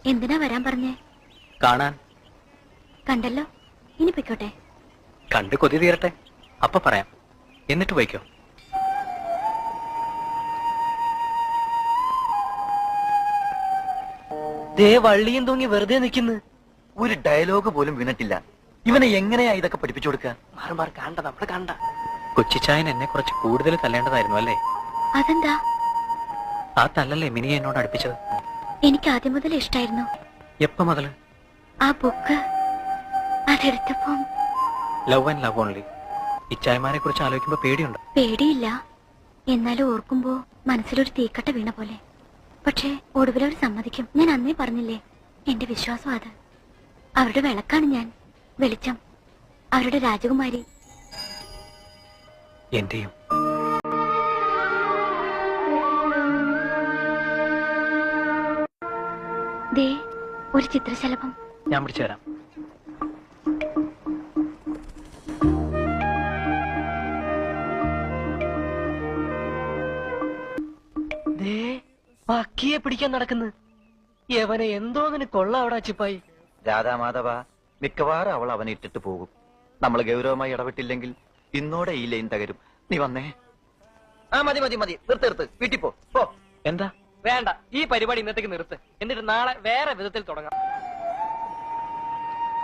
എന്തിനാ വരാൻ പറഞ്ഞേ? കാണാൻ. കണ്ടല്ലോ, ഇനി പൊയ്ക്കോട്ടെ. കണ്ട് കൊതി തീരട്ടെ, അപ്പൊ പറയാം. എന്നിട്ട് പോയിക്കോ. ദേ വള്ളിയും തൂങ്ങി വെറുതെ നിൽക്കുന്നു. ഒരു ഡയലോഗ് പോലും വീണിട്ടില്ല. ഇവനെ എങ്ങനെയാ ഇതൊക്കെ പഠിപ്പിച്ചു കൊടുക്കുക? മാറുമാർ കണ്ട, നമ്മള് കണ്ട. കൊച്ചിച്ചായൻ എന്നെ കുറച്ച് കൂടുതൽ തല്ലേണ്ടതായിരുന്നു അല്ലേ? അതെന്താ? ആ തല്ലല്ലേ മിനിയെ എന്നോട് അടുപ്പിച്ചത്. എനിക്ക് ആദ്യം മുതൽ ഇഷ്ടായിരുന്നു. എപ്പ മുതല്? ആ ബുക്ക് അതെടുത്തപ്പം. Love and love only. ഇച്ചായമാരെ കുറിച്ച് ആലോചിക്കുമ്പോ പേടിയുണ്ട്. പേടിയില്ല, എന്നാലും ഓർക്കുമ്പോ മനസ്സിലൊരു തീക്കട്ട വീണ പോലെ. പക്ഷേ ഒടുവിലവർ സമ്മതിക്കും. ഞാൻ അന്നേ പറഞ്ഞില്ലേ, എന്റെ വിശ്വാസം അത്. അവരുടെ വിളക്കാണ് ഞാൻ, വെളിച്ചം, അവരുടെ രാജകുമാരി. എന്റെയും. ദേ ഒരു ചിത്രശലഭം. ഞാൻ പിടിച്ചു തരാം. ദേ പക്കിയെ പിടിക്കാൻ നടക്കുന്നു. യവനെ എന്തോന്നിന് കൊള്ള അവിടെ ചിപ്പായി. രാധാമാധവ, മിക്കവാറും അവൾ അവനെ ഇട്ടിട്ട് പോകും. നമ്മൾ ഗൗരവമായി ഇടപെട്ടില്ലെങ്കിൽ ഇന്നോടെ ഈ ലൈൻ തകരും. നീ വന്നേ. ആ മതി മതി മതി, നിർത്ത്, വീട്ടിൽ പോ. എന്താ? വേണ്ട, ഈ പരിപാടി ഇന്നത്തേക്ക് നിർത്ത്. എന്നിട്ട് നാളെ വേറെ വിധത്തിൽ തുടങ്ങാം.